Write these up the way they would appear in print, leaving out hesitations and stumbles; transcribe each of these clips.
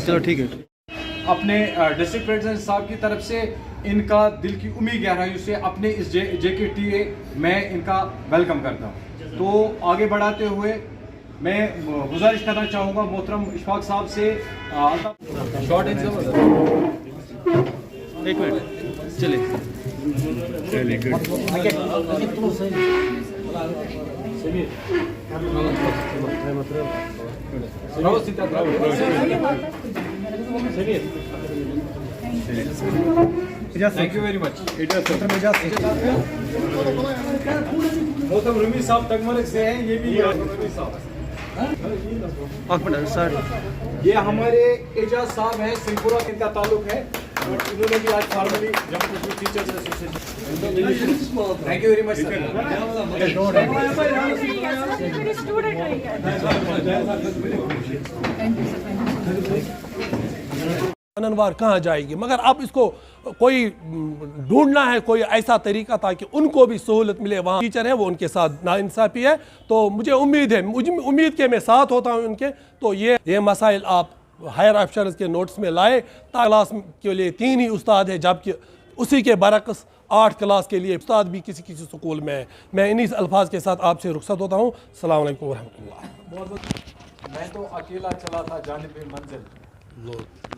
چلو ٹھیک ہے. اپنے ڈسٹرکٹ پریزیڈنٹ صاحب کی طرف سے ان کا دل کی امید گہرائیوں سے اپنے اس JKTA میں ان کا ویلکم کرتا ہوں. تو آگے بڑھاتے ہوئے میں گزارش کرنا چاہوں گا محترم اشفاق صاحب سے. ایک منٹ چلے. تھینک یو ویری مچ. محترم رمی صاحب تگمرگ سے ہیں. یہ بھی رمی صاحب یہ ہمارے اعجاز صاحب ہیں سنگپورہ. ان کا تعلق ہے اور انہوں نے بھی آج formally Jammu Kashmir teachers association. Thank you very much sir. انوار کہاں جائے گی, مگر اب اس کو کوئی ڈھونڈنا ہے کوئی ایسا طریقہ تاکہ ان کو بھی سہولت ملے. وہاں ٹیچر ہیں وہ ان کے ساتھ ناانصافی ہے, تو مجھے امید کہ میں ساتھ ہوتا ہوں ان کے. تو یہ مسائل آپ ہائر آفیسرز کے نوٹس میں لائے. کلاس کے لیے 3 ہی استاد ہیں, جبکہ اسی کے برعکس 8 کلاس کے لیے استاد بھی کسی سکول میں ہے. میں انہی الفاظ کے ساتھ آپ سے رخصت ہوتا ہوں. السلام علیکم ورحمۃ اللہ. میں تو اکیلا چلا تھا جانب منزل,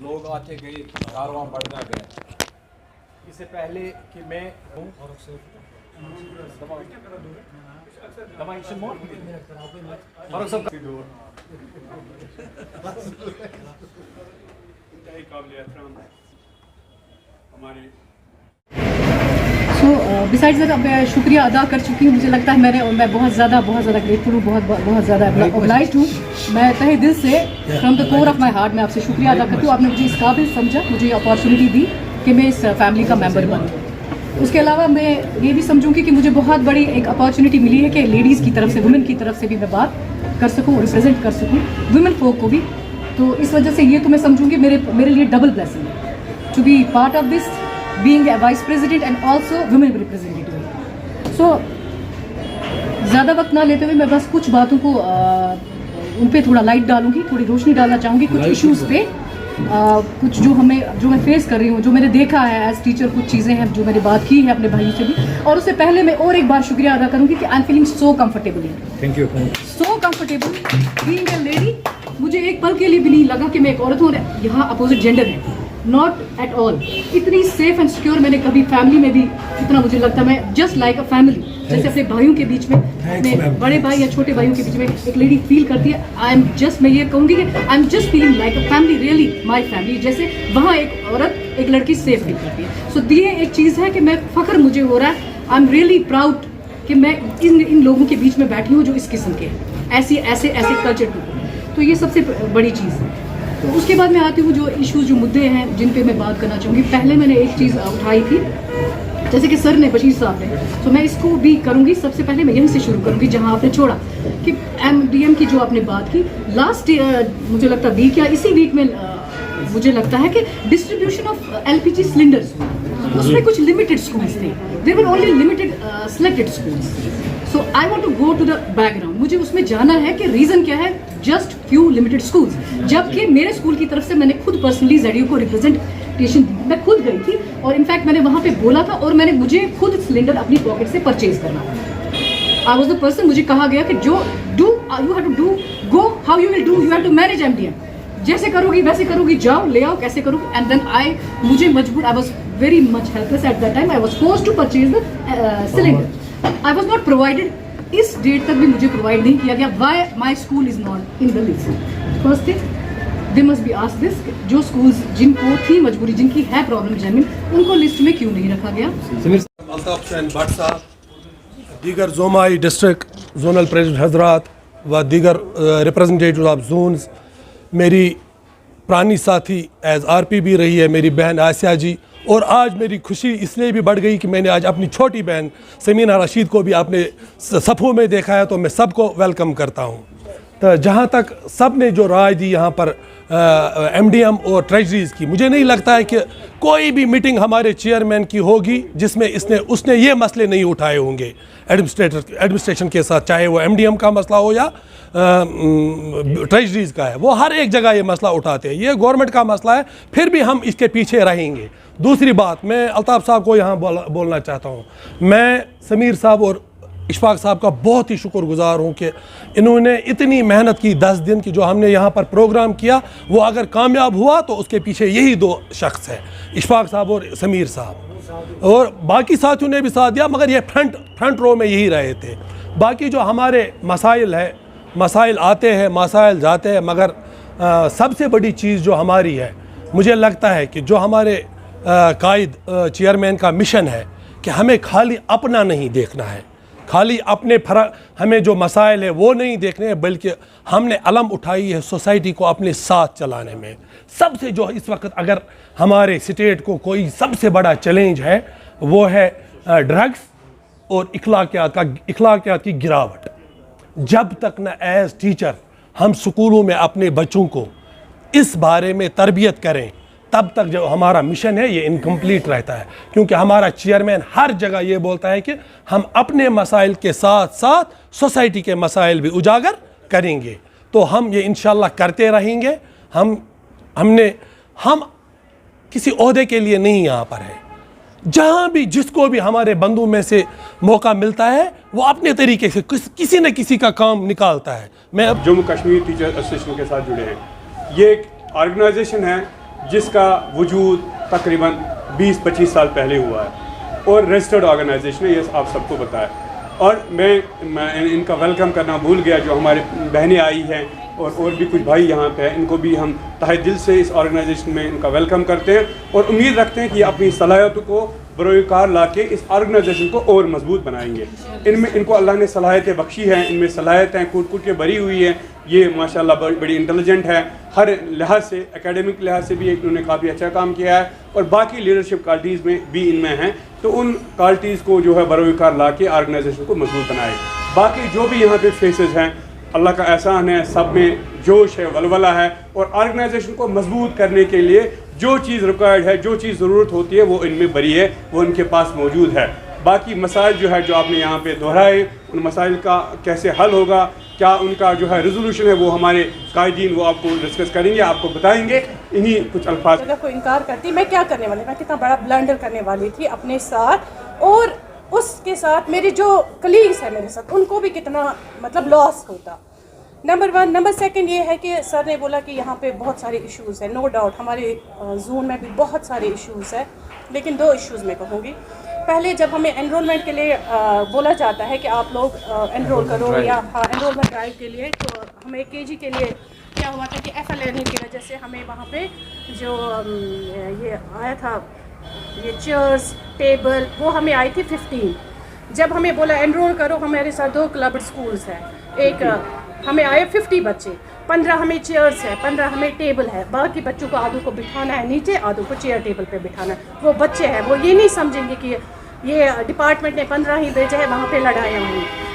لوگ آتے گئے, کارواں بڑھتا گیا. اس سے پہلے کہ میں ہوں بسائڈ دیٹ میں شکریہ ادا کر چکی ہوں. مجھے لگتا ہے میں بہت زیادہ گریٹفل ہوں, بہت زیادہ اوبلائزڈ ہوں. میں تہہ دل سے from the core of my heart میں آپ سے شکریہ ادا کرتی ہوں. آپ نے مجھے اس قابل سمجھا, مجھے اپارچونیٹی دی کہ میں اس فیملی کا ممبر بنوں. اس کے علاوہ میں یہ بھی سمجھوں گی کہ مجھے بہت بڑی ایک اپارچونیٹی ملی ہے کہ لیڈیز کی طرف سے, وومن کی طرف سے بھی میں بات کر سکوں, ریپرزینٹ کر سکوں وومن فوک کو بھی. تو اس وجہ سے یہ تو میں سمجھوں گی میرے لیے ڈبل بلیسنگ ہے to be part of this, being a vice president and also women representative. So زیادہ وقت نہ لیتے ہوئے میں بس کچھ باتوں کو ان پہ تھوڑا لائٹ ڈالوں گی, تھوڑی روشنی ڈالنا چاہوں گی کچھ ایشوز پہ, کچھ جو میں فیس کر رہی ہوں, جو میں نے دیکھا ہے ایز ٹیچر. کچھ چیزیں ہیں جو میں نے بات کی ہے اپنے بھائیوں سے بھی. اور اس سے پہلے میں اور ایک بار شکریہ ادا کروں گی کہ I am feeling so comfortable. Thank you. So comfortable being a lady. مجھے ایک پل کے لیے بھی نہیں لگا کہ میں ایک عورت ہوں, یہاں اپوزٹ جینڈر ہے. Not at all. اتنی سیف اینڈ سیکیور میں نے کبھی فیملی میں بھی, جتنا مجھے لگتا ہے میں جسٹ لائک اے فیملی, جیسے اپنے بھائیوں کے بیچ میں, اپنے بڑے بھائی یا چھوٹے بھائیوں کے بیچ میں ایک لیڈی فیل کرتی ہے. میں یہ کہوں گی کہ I am just feeling like a family, really my family. جیسے وہاں ایک عورت ایک لڑکی سیف فیل کرتی ہے. سو یہ ایک چیز ہے کہ میں فخر مجھے ہو رہا ہے. آئی ایم ریئلی پراؤڈ کہ میں ان لوگوں کے بیچ میں بیٹھی ہوں جو اس قسم کے ہیں, ایسے کلچر کے. تو یہ سب سے بڑی چیز ہے. تو اس کے بعد میں آتی ہوں جو ایشوز, جو مدعے ہیں جن پہ میں بات کرنا چاہوں گی. پہلے میں نے ایک چیز اٹھائی تھی, جیسے کہ سر نے, بشیر صاحب نے, تو میں اس کو بھی کروں گی. سب سے پہلے میں یہیں سے شروع کروں گی جہاں آپ نے چھوڑا, کہ MDM کی جو آپ نے بات کی لاسٹ مجھے لگتا ہے ویک یا اسی ویک میں, مجھے لگتا ہے کہ ڈسٹریبیوشن آف LPG سلنڈرز, اس میں کچھ لمیٹڈ اسکولس تھے. There were only limited selected schools. So I want to go to the background. مجھے اس میں جانا ہے کہ ریزن کیا ہے, جسٹ فیو لمیٹڈ اسکولس. جبکہ میرے اسکول کی طرف سے میں نے خود پرسنلی ZDU کو ریپرزینٹیشن دی. میں خود گئی تھی اور انفیکٹ میں نے وہاں پہ بولا تھا, اور مجھے خود سلنڈر اپنی پاکٹ سے پرچیز کرنا تھا. I was the person. مجھے کہا گیا کہ جو do you have to do, go how you will do, you have to manage MDM. جیسے کرو گی ویسے کرو گی, جاؤ لے آؤ, کیسے کرو گی. اینڈ دین مجھے مجبور, I was very much helpless at that time. I was forced to purchase the cylinder. I was not provided. اس ڈیٹ تک بھی مجھے پرووائڈ نہیں کیا گیا. Why my school is not in the list. First thing they must be ask this, جو schools جن کو تھی مجبوری, جن کی ہے پرابلم جینوئن, ان کو لسٹ میں کیوں نہیں رکھا گیا. الطاف حسین بٹ صاحب, دیگر زومائی ڈسٹرکٹ زونل پریزیڈنٹ حضرات و دیگر ریپرزنٹیٹیو آف زونز, میری پرانی ساتھی ایز RP بھی رہی ہے میری بہن آسیہ جی. اور آج میری خوشی اس لیے بھی بڑھ گئی کہ میں نے آج اپنی چھوٹی بہن سمینہ رشید کو بھی آپ نے صفوں میں دیکھا ہے, تو میں سب کو ویلکم کرتا ہوں. जहाँ तक सब ने जो राय दी यहाँ पर MDM और ट्रेजरीज़ की, मुझे नहीं लगता है कि कोई भी मीटिंग हमारे चेयरमैन की होगी जिसमें उसने ये मसले नहीं उठाए होंगे एडमिनिस्ट्रेशन के साथ, चाहे वो MDM का मसला हो या ट्रेजरीज़ का है। वो हर एक जगह ये मसला उठाते हैं, ये गवर्नमेंट का मसला है, फिर भी हम इसके पीछे रहेंगे। दूसरी बात, मैं अल्ताफ़ साहब को यहाँ बोलना चाहता हूँ, मैं समीर साहब और इशफाक साहब का बहुत ही शुक्रगुजार हूँ कि इन्होंने इतनी मेहनत की 10 दिन की, जो हमने यहाँ पर प्रोग्राम किया वो अगर कामयाब हुआ तो उसके पीछे यही 2 शख्स हैं, इशफाक साहब और समीर साहब, और बाकी साथियों ने भी साथ दिया, मगर ये फ्रंट रो में यही रहे थे। बाकी जो हमारे मसाइल है, मसाइल आते हैं, मसाइल जाते हैं, मगर सबसे बड़ी चीज़ जो हमारी है, मुझे लगता है कि जो हमारे कायद चेयरमैन का मिशन है कि हमें खाली अपना नहीं देखना है, खाली अपने हमें जो मसाइल है वो नहीं देखने हैं, बल्कि हमने अलम उठाई है सोसाइटी को अपने साथ चलाने में। सबसे जो इस वक्त अगर हमारे स्टेट को कोई सबसे बड़ा चैलेंज है वो है ड्रग्स और इखलाकियात की गिरावट। जब तक न एज टीचर हम स्कूलों में अपने बच्चों को इस बारे में तरबियत करें, तब तक जो हमारा मिशन है ये इनकम्प्लीट रहता है, क्योंकि हमारा चेयरमैन हर जगह ये बोलता है कि हम अपने मसाइल के साथ साथ सोसाइटी के मसाइल भी उजागर करेंगे। तो हम ये इंशाल्लाह करते रहेंगे। हम किसी ओहदे के लिए नहीं यहाँ पर है, जहाँ भी जिसको भी हमारे बंधु में से मौका मिलता है वो अपने तरीके से किसी न किसी का काम निकालता है। मैं अब जम्मू कश्मीर टीचर एसोसिएशन के साथ जुड़े हैं। ये एक ऑर्गेनाइजेशन है जिसका वजूद तकरीबन 20-25 साल पहले हुआ है और रजिस्टर्ड ऑर्गेनाइजेशन है, ये आप सबको पता है। और मैं इनका वेलकम करना भूल गया, जो हमारे बहनें आई हैं और भी कुछ भाई यहाँ पे हैं, इनको भी हम तहे दिल से इस ऑर्गेनाइजेशन में इनका वेलकम करते हैं और उम्मीद रखते हैं कि ये अपनी सलाहियतों को बरोकार ला के इस ऑर्गेनाइजेशन को और मजबूत बनाएंगे। इनको अल्लाह ने सलाहियतें बख्शी हैं, इनमें सलाहियतें कूट के भरी हुई हैं। ये माशाल्लाह बड़ी इंटेलिजेंट है, हर लिहाज से, एकेडमिक लिहाज से भी इन्होंने काफ़ी अच्छा काम किया है और बाकी लीडरशिप क्वालिटीज़ में भी इनमें हैं। तो उन क्वालिटीज़ को जो है बरोकार ला के ऑर्गेनाइजेशन को मजबूत बनाए। बाकी जो भी यहाँ पे फेसेस हैं, अल्लाह का एहसान है, सब में जोश है, वलवला है और ऑर्गेनाइजेशन को मजबूत करने के लिए जो चीज़ रिक्वायर्ड है, जो चीज़ ज़रूरत होती है वो इनमें बरी है, वो इनके पास मौजूद है। बाकी मसाइल जो है जो आपने यहाँ पे दोहराए, उन मसाइल का कैसे हल होगा, क्या उनका जो है रेजोल्यूशन है, वो हमारे कायदीन वो आपको डिस्कस करेंगे, आपको बताएंगे। इन्हीं कुछ अल्फाज अगर कोई इनकार करती, मैं क्या करने वाली, मैं कितना बड़ा ब्लंडर करने वाली थी अपने साथ और उसके साथ मेरे जो कलीग्स हैं मेरे साथ, उनको भी कितना मतलब लॉस होता। नंबर 1। नंबर 2 ये है कि सर ने बोला कि यहाँ पे बहुत सारे इश्यूज़ हैं। नो डाउट हमारे जोन में भी बहुत सारे इश्यूज़ हैं, लेकिन 2 इश्यूज़ मैं कहूँगी। पहले जब हमें एनरोलमेंट के लिए बोला जाता है कि आप लोग एनरोल करो या एनरोलमेंट ड्राइव के लिए, तो हमें KG के लिए क्या हुआ था कि FLN की वजह से हमें वहाँ पे जो ये आया था, ये चेयर्स टेबल, वो हमें आई थी 15। जब हमें बोला एनरोल करो, हमारे साथ 2 क्लब्ड स्कूल्स हैं, एक हमें आए 50 बच्चे, 15 हमें चेयर्स है, 15 हमें टेबल है। बाकी बच्चों को आधों को बिठाना है नीचे, आधों को चेयर टेबल पे बिठाना है। वो बच्चे हैं, वो ये नहीं समझेंगे कि ये डिपार्टमेंट ने 15 ही भेजे हैं, वहाँ पे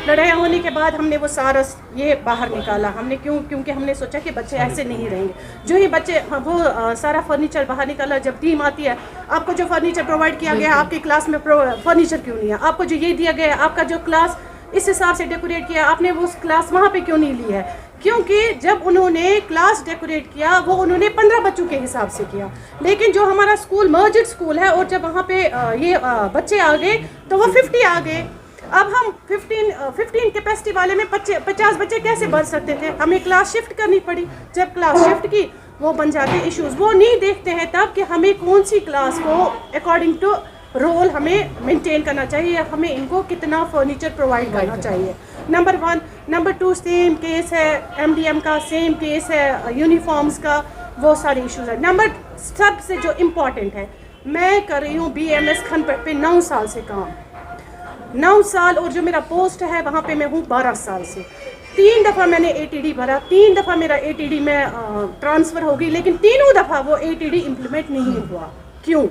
लड़ाइयाँ होने के बाद हमने वो सारा ये बाहर निकाला। हमने क्योंकि हमने सोचा कि बच्चे ऐसे नहीं रहेंगे। जो ही बच्चे वो सारा फर्नीचर बाहर निकाला। जब टीम आती है, आपको जो फर्नीचर प्रोवाइड किया गया है, आपके क्लास में फर्नीचर क्यों नहीं है? आपको जो ये दिया गया है, आपका जो क्लास इस हिसाब से डेकोरेट किया, आपने वो क्लास वहाँ पे क्यों नहीं ली है? क्योंकि जब उन्होंने क्लास डेकोरेट किया वो उन्होंने 15 बच्चों के हिसाब से किया, लेकिन जो हमारा स्कूल मर्जिड स्कूल है, और जब वहाँ पे ये बच्चे आ गए तो वो 50 आ गए। अब हम 15 कैपेसिटी वाले में 50 बच्चे कैसे भर सकते थे? हमें क्लास शिफ्ट करनी पड़ी। जब क्लास शिफ्ट की, वो बन जाते इश्यूज़। वो नहीं देखते हैं तब कि हमें कौन सी क्लास को अकॉर्डिंग टू रोल हमें मेंटेन करना चाहिए, हमें इनको कितना फर्नीचर प्रोवाइड करना चाहिए। नंबर 1। नंबर 2 सेम केस है MDM का, सेम केस है यूनिफॉर्म्स का, वो सारे इश्यूज़ है। नंबर सबसे जो इम्पॉर्टेंट है, मैं कर रही हूँ BMS खनपट पे 9 साल से काम, 9 साल, और जो मेरा पोस्ट है वहाँ पे मैं हूँ 12 साल से। 3 दफ़ा मैंने ATD भरा, 3 दफ़ा मेरा ATD में ट्रांसफ़र हो गई, लेकिन तीनों दफ़ा वो ATD इम्प्लीमेंट नहीं हुआ। क्यों?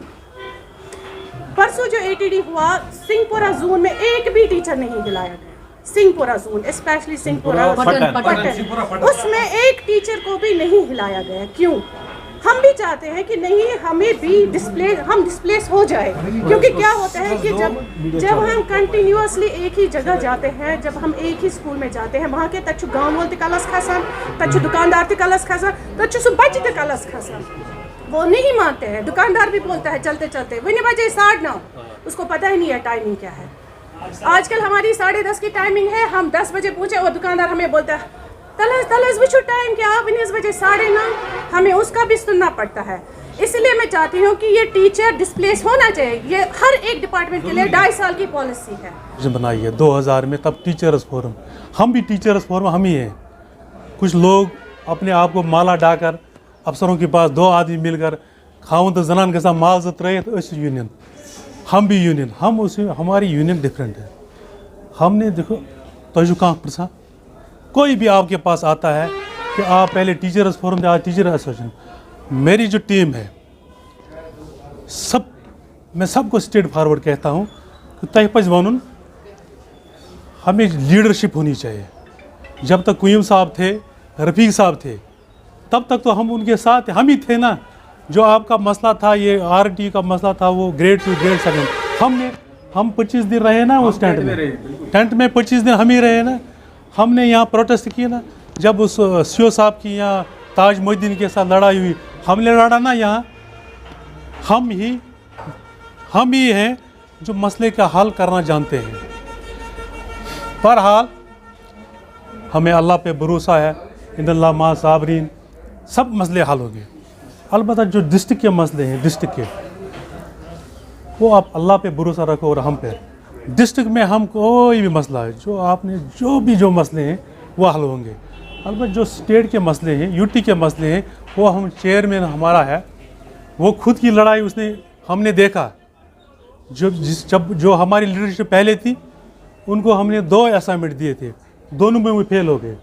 परसों जो ATD हुआ, सिंहपुरा जोन में एक भी टीचर नहीं दिलाया गया, सिंहपुरा जोन, स्पेशली सिंहपुरा पट्टन, उसमें एक टीचर को भी नहीं हिलाया गया। क्यों? हम भी चाहते हैं कि नहीं, हमें भी हम डिस्प्लेस हो जाए, क्योंकि क्या होता है कि जब हम कंटिन्यूसली एक ही जगह जाते हैं, जब हम एक ही स्कूल में जाते हैं, वहाँ के तक गाँव वोल कलस खसान, तक दुकानदार ते कलस खसान, तक सु बच्चे ते कलस खसान। वो नहीं मानते हैं। दुकानदार भी बोलता है चलते चलते 9 बजे 9:30, उसको पता ही नहीं है टाइमिंग क्या है। आजकल हमारी 10:30 की टाइमिंग है, हम 10 बजे पहुँचे और दुकानदार हमें बोलता है तलस वो टाइम क्या, 9 बजे 9:30, हमें उसका भी सुनना पड़ता है। इसलिए मैं चाहती हूँ कि ये टीचर डिस्प्लेस होना चाहिए। ये हर एक डिपार्टमेंट के लिए 2.5 साल की पॉलिसी है। बनाई है 2000 में, तब टीचर्स फोरम, हम भी टीचर्स फोरम हम ही हैं। कुछ लोग अपने आप को माला डाकर अफसरों के पास 2 आदमी मिलकर खाऊं तो जनान के साथ मालजत रहे तो इस यूनियन, हम भी यूनियन, हम उस हमारी यूनियन डिफरेंट है। हमने देखो तो कहाँ प्रसा कोई भी आपके पास आता है कि आप पहले टीचर्स फोरम आज टीचर एसोसिएशन, मेरी जो टीम है मैं सबको स्ट्रेट फॉरवर्ड कहता हूँ कि तय पज वन हमें लीडरशिप होनी चाहिए। जब तक कुयम साहब थे, रफ़ीक साहब थे, तब तक तो हम उनके साथ हम ही थे ना। जो आपका मसला था, ये RT का मसला था, वो ग्रेड 2 ग्रेड 7 हम 25 दिन रहे ना उस टेंट में 25 दिन हम ही रहे ना। हमने यहाँ प्रोटेस्ट किए ना, जब उस CO साहब की यहाँ ताज मोहिद्दीन के साथ लड़ाई हुई, हमने लड़ा ना यहाँ। हम ही हैं जो मसले का हल करना जानते हैं। बहरहाल हमें अल्लाह पे भरोसा है, इन्नल्लाह मा साबरीन, सब मसले हल होंगे। अलबत्ता जो डिस्ट्रिक्ट के मसले हैं, डिस्ट्रिक्ट के, वो आप अल्लाह पे भरोसा रखो और हम पे। डिस्ट्रिक्ट में हम कोई भी मसला है, जो मसले हैं वो हल होंगे। अलबत्ता जो स्टेट के मसले हैं, UT के मसले हैं, वो हम चेयरमैन हमारा है, वो खुद की लड़ाई हमने देखा। जो हमारी लीडरशिप पहले थी, उनको हमने 2 असाइनमेंट दिए थे, दोनों में वो फेल हो गए।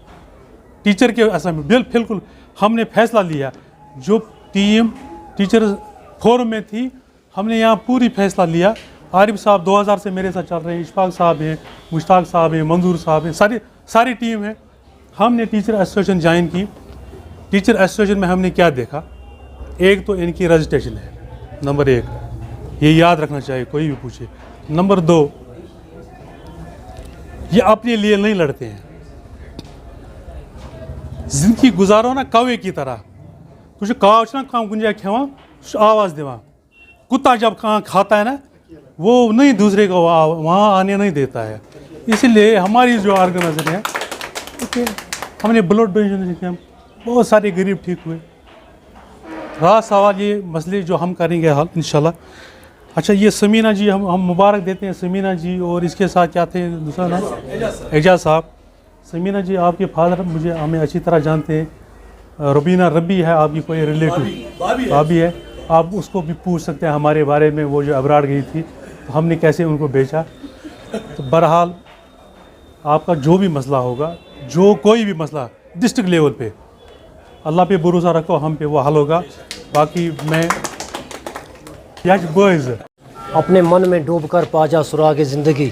टीचर के असाइनमेंट बिल्कुल हमने फैसला लिया। जो टीम टीचर फोरम में थी, हमने यहाँ पूरी फैसला लिया। आरिफ साहब 2000 से मेरे साथ चल रहे हैं, इशफाक साहब हैं, मुश्ताक साहब हैं, मंजूर साहब हैं, सारी टीम है। हमने टीचर एसोसिएशन ज्वाइन की। टीचर एसोसिएशन में हमने क्या देखा, एक तो इनकी रजिस्ट्रेशन है, नंबर 1, ये याद रखना चाहिए कोई भी पूछे। नंबर 2, ये अपने लिए नहीं लड़ते हैं। जिंदगी गुजारो ना कौवे की तरह। कुछ काव ना कहाँ गुंजा खेवा आवाज़ देवा। कुत्ता जब कहाँ खाता है ना, वो नहीं दूसरे को वहाँ आने नहीं देता है। इसीलिए हमारी जो ऑर्गेनाइजेशन है, हमने ब्लड डोनेशन किया, बहुत सारे गरीब ठीक हुए। रहा सवाल ये मसले जो हम करेंगे हल इंशाल्लाह। अच्छा, ये समीना जी, हम मुबारक देते हैं समीना जी, और इसके साथ क्या थे दूसरा नाम, एजाज साहब। समीना जी आपके फादर हमें अच्छी तरह जानते हैं। रुबीना रब्बी है आपकी कोई रिलेटिव, भाभी है, आप उसको भी पूछ सकते हैं हमारे बारे में। वो जो अबरार गई थी, तो हमने कैसे उनको बेचा। तो बहरहाल आपका जो भी मसला होगा, जो कोई भी मसला डिस्ट्रिक्ट लेवल पे, अल्लाह पे भरोसा रखो, हम पे वो हल होगा। बाकी मैं अपने मन में डूबकर पाजा सुराग ज़िंदगी,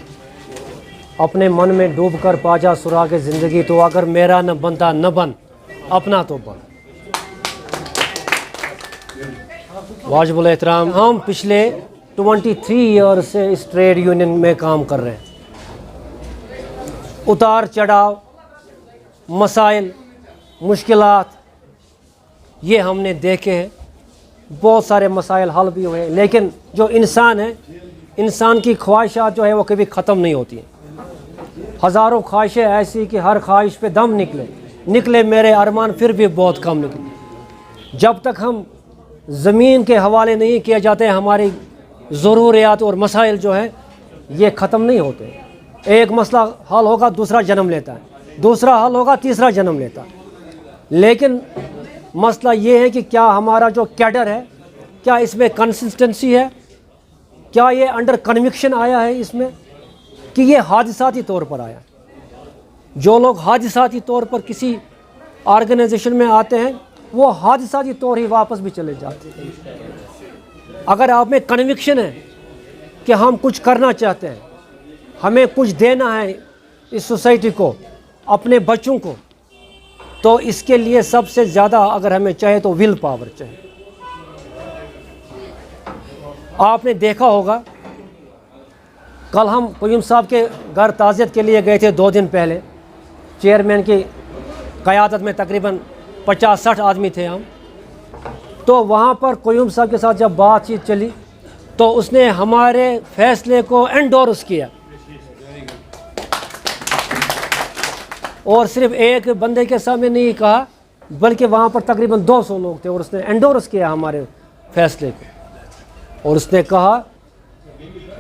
अपने मन में डूबकर पाजा सुराग ज़िंदगी, तो अगर मेरा न बनता न बन, अपना तो बन। वाजिबुल एहतराम, हम पिछले 23 ईयर से इस ट्रेड यूनियन में काम कर रहे हैं। उतार चढ़ाव, मसाइल, मुश्किलात, ये हमने देखे हैं। बहुत सारे मसाइल हल भी हुए, लेकिन जो इंसान है, इंसान की ख्वाहिशात जो है वो कभी ख़त्म नहीं होती हैं। हज़ारों ख्वाहिशें ऐसी कि हर ख्वाहिश पे दम निकले मेरे अरमान फिर भी बहुत कम निकले। जब तक हम ज़मीन के हवाले नहीं किए जाते, हमारी ज़रूरियात और मसाइल जो है ये ख़त्म नहीं होते। एक मसला हल होगा, दूसरा जन्म लेता है, दूसरा हल होगा, तीसरा जन्म लेता है। लेकिन मसला ये है कि क्या हमारा जो कैडर है, क्या इसमें कंसिस्टेंसी है, क्या ये अंडर कन्विक्शन आया है इसमें, कि ये हादिसाती तौर पर आया। जो लोग हादिसाती तौर पर किसी ऑर्गेनाइजेशन में आते हैं, वो हादिसाती तौर ही वापस भी चले जाते हैं। अगर आप में कन्विक्शन है कि हम कुछ करना चाहते हैं, हमें कुछ देना है इस सोसाइटी को, अपने बच्चों को, तो इसके लिए सबसे ज़्यादा अगर हमें चाहे तो विल पावर चाहिए। आपने देखा होगा कल हम क़य्यूम साहब के घर ताज़ियत के लिए गए थे 2 दिन पहले, चेयरमैन की क़यादत में तकरीबन 50-60 आदमी थे हम। तो वहाँ पर क़य्यूम साहब के साथ जब बातचीत चली तो उसने हमारे फैसले को एंडोर्स किया, और सिर्फ एक बंदे के सामने नहीं कहा बल्कि वहाँ पर तकरीबन 200 लोग थे, और उसने एंडोर्स किया हमारे फैसले को। और उसने कहा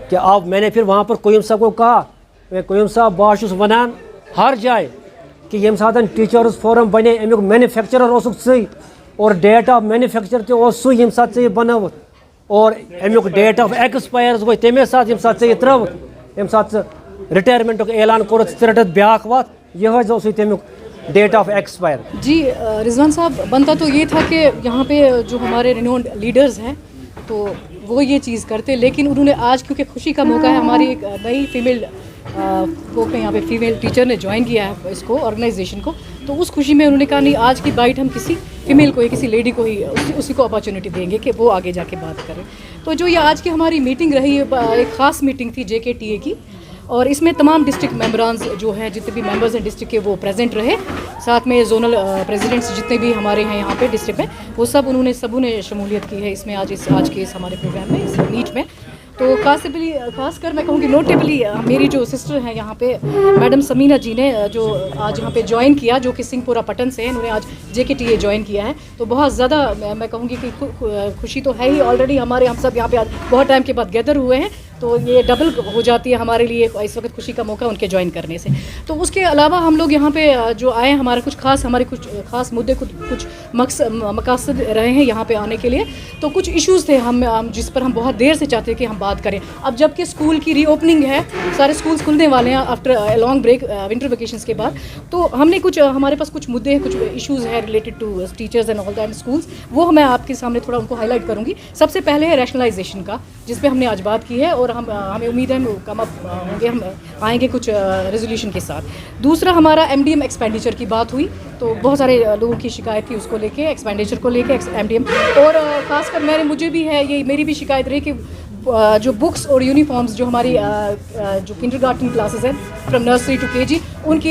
कि आप, मैंने फिर वहाँ पर क़य्यूम साहब को कहा, क़य्यूम साहब बाशुस वनान हर जाए कि यम साथ टीचर्स फोरम बने अमुक मैन्युफैक्चरर ओसुक सही, और डेट ऑफ मैन्युफैक्चर ते ओस सु यम साथ से बनवत, और अमुक डेट ऑफ एक्सपायर गो तमे साथ यम साथ से त्रवत, यम साथ रिटायरमेंट ऐलान कोर रटत ब्याक वत यह तमुक डेट ऑफ एक्सपायर। जी रिजवान साहब, बनता तो ये था कि यहाँ पे जो हमारे रिनोन्ड लीडर्स हैं तो वो ये चीज़ करते, लेकिन उन्होंने आज क्योंकि खुशी का मौका है, हमारी एक नई फीमेल को यहाँ पे फीमेल टीचर ने ज्वाइन किया है इसको, ऑर्गेनाइजेशन को, तो उस खुशी में उन्होंने कहा नहीं, आज की बाइट हम किसी फीमेल को ही, किसी लेडी को ही, उसी को अपॉर्चुनिटी देंगे कि वो आगे जाके बात करें। तो जो ये आज की हमारी मीटिंग रही, एक ख़ास मीटिंग थी JKTA की, और इसमें तमाम डिस्ट्रिक्ट मेंबरान जो हैं, जितने भी मेंबर्स हैं डिस्ट्रिक्ट के, वो प्रेजेंट रहे, साथ में जोनल प्रेसिडेंट्स जितने भी हमारे हैं यहाँ पे डिस्ट्रिक्ट में, वो सबों ने शमूलियत की है इसमें, आज के इस हमारे प्रोग्राम में, इस मीट में। तो खासकर मैं कहूँगी नोटेबली मेरी जो सिस्टर हैं यहाँ पे, मैडम समीना जी ने जो आज यहाँ पे ज्वाइन किया, जो कि सिंहपुरा पटन से हैं, उन्होंने आज JKTA ज्वाइन किया है। तो बहुत ज़्यादा मैं कहूँगी कि खुशी तो है ही, ऑलरेडी हमारे हम सब यहाँ पे बहुत टाइम के बाद गैदर हुए हैं, तो ये डबल हो जाती है हमारे लिए इस वक्त खुशी का मौका उनके ज्वाइन करने से। तो उसके अलावा हम लोग यहाँ पे जो आए, हमारे कुछ खास मुद्दे, कुछ मकसद रहे हैं यहाँ पे आने के लिए। तो कुछ इश्यूज़ थे हम जिस पर हम बहुत देर से चाहते कि हम बात करें। अब जबकि स्कूल की रीओपनिंग है, सारे स्कूल्स खुलने वाले हैं after long break, winter vacations के बाद, तो हमने हमारे पास कुछ मुद्दे हैं, कुछ इश्यूज़ हैं related to teachers and all that schools, वो मैं आपके सामने थोड़ा उनको हाईलाइट करूँगी। सबसे पहले है रैशनलाइजेशन का, जिस पे हमने आज बात की है, और हमें उम्मीद है कम अप होंगे, हम आएंगे कुछ रेजोल्यूशन के साथ। दूसरा हमारा MDM एक्सपेंडिचर की बात हुई, तो बहुत सारे लोगों की शिकायत थी उसको लेके, एक्सपेंडिचर को लेके MDM, और ख़ासकर मुझे भी है, ये मेरी भी शिकायत रही कि जो बुक्स और यूनिफॉर्म्स जो हमारी जो किंडरगार्टन क्लासेस हैं फ्रॉम नर्सरी टू KG,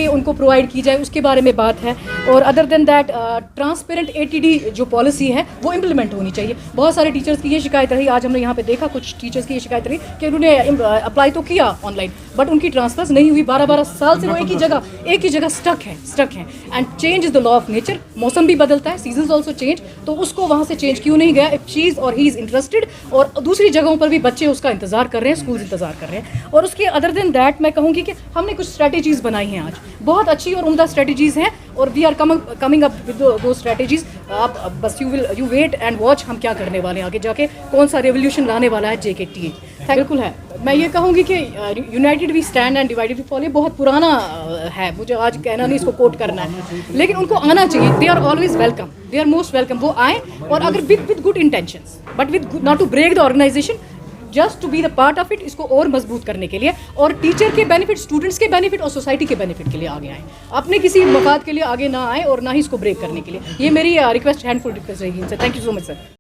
उनको प्रोवाइड की जाए, उसके बारे में बात है। और other than that transparent ATD जो पॉलिसी है वो इम्प्लीमेंट होनी चाहिए। बहुत सारे टीचर्स की ये शिकायत रही, आज हमने यहाँ पे देखा कुछ टीचर्स की ये शिकायत रही कि उन्होंने अप्लाई तो किया ऑनलाइन, बट उनकी ट्रांसफर्स नहीं हुई। 12-12 साल से वो एक ही जगह स्टक हैं। And change is the law of nature, मौसम भी बदलता है, सीजन्स ऑल्सो चेंज, तो उसको वहाँ से चेंज क्यों नहीं गया इफ शी इज़ और ही इज़ इंटरेस्टेड। और दूसरी जगहों पर भी बच्चे उसका इंतज़ार कर रहे हैं, स्कूल इंतज़ार कर रहे हैं। और उसके अदर देन दैट मैं कहूँगी कि हमने कुछ स्ट्रैटेजीज़ बनाई हैं आज, बहुत अच्छी और उम्दा स्ट्रैटेजीज़ हैं, और we are coming up with दो स्ट्रैटेजीज़। आप बस यू वेट एंड वॉच, हम क्या करने वाले हैं आगे जाके, कौन सा रेवोल्यूशन लाने वाला है JKTA। बिल्कुल है, मैं ये कहूँगी कि united we stand and divided we fall, ये बहुत पुराना है, मुझे आज कहना नहीं, इसको कोट करना है, लेकिन उनको आना चाहिए। They are always welcome, they are most welcome. वो आए, और अगर with good intentions, but with not to break the organization, just to be the part of it, इसको और मजबूत करने के लिए, और टीचर के बेनिफिट, स्टूडेंट्स के बेनिफिट और सोसाइटी के बेनिफिट के लिए आगे आएँ, अपने किसी मफाद के लिए आगे ना आए, और ना ही इसको ब्रेक करने के लिए। ये मेरी रिक्वेस्ट, हैंडफुल रिक्वेस्ट रहेगी इनसे। Thank you so much sir.